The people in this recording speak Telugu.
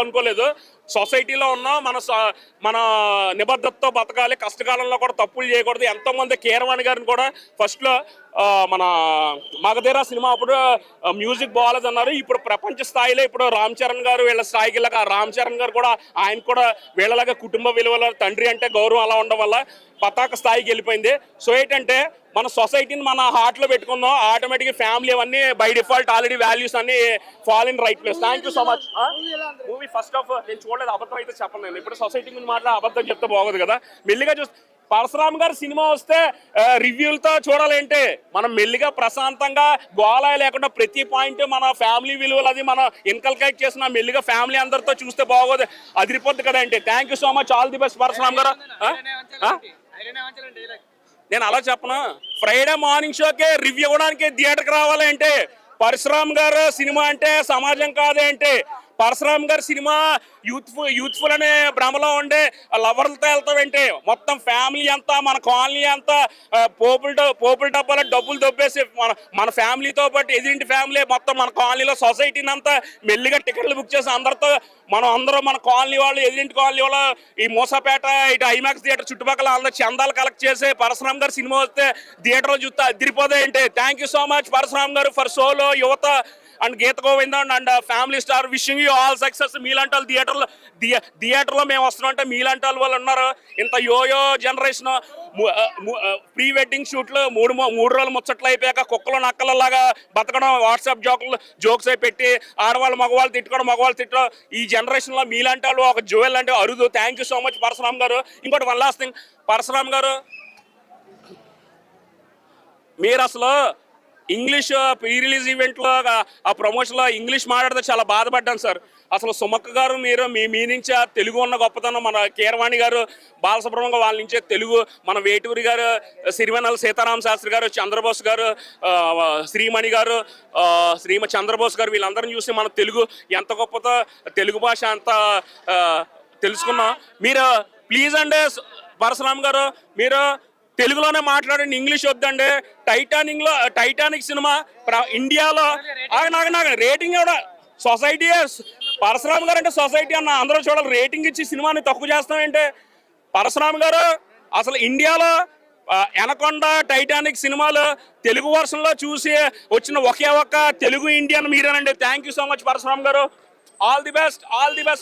అనుకోలేదు. సొసైటీలో ఉన్న మన నిబద్ధతతో బతకాలి, కష్టకాలంలో కూడా తప్పులు చేయకూడదు. ఎంతో మంది కీరవాణి గారిని కూడా ఫస్ట్ లో మన మగధీర సినిమా అప్పుడు మ్యూజిక్ బాగాలేదు అన్నారు. ఇప్పుడు ప్రపంచ స్థాయిలో ఇప్పుడు రామ్ చరణ్ గారు వీళ్ళ స్థాయికి వెళ్ళాక రామ్ చరణ్ గారు కూడా ఆయన కూడా వీళ్ళలాగా కుటుంబ విలువల తండ్రి అంటే గౌరవం అలా ఉండడం వల్ల పతాక స్థాయికి వెళ్ళిపోయింది. సో ఏంటంటే మన సొసైటీని మన హార్ట్ లో పెట్టుకుందాం, ఆటోమేటిక్ ఫ్యామిలీ అవన్నీ బై డిఫాల్ట్ ఆల్రెడీ వాల్యూస్ అన్ని fall in right place. Thank you so much. Movie first of నేను చూడలేదు, అబద్ధం అయితే చెప్పను. నేను ఇప్పుడు సొసైటీ గురించి మాట్లాడే అబద్ధం చెప్తే బాగోదు కదా. మెల్లిగా చూస్తే పరశురామ్ గారు సినిమా వస్తే రివ్యూలతో చూడాలంటే మనం మెల్లిగా ప్రశాంతంగా గోళాయి లేకుండా ప్రతి పాయింట్ మన ఫ్యామిలీ విలువలు అది మనం ఇన్కల్కేట్ చేసిన మెల్లిగా ఫ్యామిలీ అందరితో చూస్తే బాగోదు, అదిరిపోద్ది కదా. అంటే thank you so much, all the best Parashuram garu. నేను అలా చెప్పను, ఫ్రైడే మార్నింగ్ షోకే రివ్యూ ఇవ్వడానికి థియేటర్కి రావాలి అంటే పరశురామ్ గారు సినిమా అంటే సమాజం కాదే అంటే పరశురామ్ గారి సినిమా యూత్ఫుల్ అనే భ్రమలో ఉండే లవర్లతో వెళ్తామంటే మొత్తం ఫ్యామిలీ అంతా మన కాలనీ అంతా పోపుల డబ్బాలో డబ్బులు దొబ్బేసి మన ఫ్యామిలీతో పాటు ఎదిరింటి ఫ్యామిలీ మొత్తం మన కాలనీలో సొసైటీని అంతా మెల్లిగా టికెట్లు బుక్ చేసి అందరితో అందరూ మన కాలనీ వాళ్ళు ఎదిరింటి కాలనీ వాళ్ళు ఈ మూసాపేట ఇటు ఐమాక్స్ థియేటర్ చుట్టుపక్కల అందరూ చందాలు కలెక్ట్ చేసి పరశురామ్ గారి సినిమా వస్తే థియేటర్లో చూస్తే అదిరిపోతాయంటే thank you so much Parashuram గారు ఫర్ సోలో యువత and Geetha Govindam and family star wishing you all success. మీలాంటి వాళ్ళు థియేటర్లో మేము వస్తున్నాం అంటే మీలాంటి వాళ్ళు ఉన్నారు. ఇంత యోయో జనరేషన్ ప్రీ వెడ్డింగ్ షూట్లు మూడు రోజులు ముచ్చట్లు అయిపోయాక కుక్కలు నక్కలలాగా బతకడం, వాట్సాప్ జోక్స్ అయి పెట్టి ఆడవాళ్ళు మగవాళ్ళు తిట్టుకోవడం, మగవాళ్ళు తిట్టడం, ఈ జనరేషన్లో మీలాంటి వాళ్ళు ఒక జువెల్ అంటే అరుదు. Thank you so much Parashuram garu. ఇంకోటి వన్ లాస్ట్ థింగ్, పరశురామ్ గారు మీరు అసలు ఇంగ్లీష్ ప్రీ రిలీజ్ ఈవెంట్లో ఆ ప్రమోషన్లో ఇంగ్లీష్ మాట్లాడితే చాలా బాధపడ్డాను సార్. అసలు సుమక్క గారు మీరు మీ నుంచి తెలుగు ఉన్న గొప్పతనం, మన కీరవాణి గారు బాలసుబ్రహ్మణ్యం వాళ్ళ నుంచే తెలుగు, మన వేటూరి గారు, సిరివెన్నెల సీతారామ శాస్త్రి గారు, చంద్రబోస్ గారు, శ్రీమణి గారు, చంద్రబోస్ గారు వీళ్ళందరిని చూసి మన తెలుగు ఎంత గొప్పతో తెలుగు భాష అంత తెలుసుకున్నాం. మీరు ప్లీజ్ అండి పరశురామ్ గారు మీరు తెలుగులోనే మాట్లాడండి, ఇంగ్లీష్ వద్దండి. టైటానిక్ సినిమా ఇండియాలో నాకు రేటింగ్ కూడా సొసైటీ పరశురామ్ గారు అంటే సొసైటీ అన్న అందరూ చూడాలి, రేటింగ్ ఇచ్చి సినిమాని తక్కువ చేస్తామంటే పరశురామ్ గారు అసలు ఇండియాలో ఎనకొండ టైటానిక్ సినిమాలు తెలుగు వర్షన్లో చూసి వచ్చిన ఒకే ఒక్క తెలుగు ఇండియన్ మీరేనండి. Thank you so much Parashuram గారు. All the best.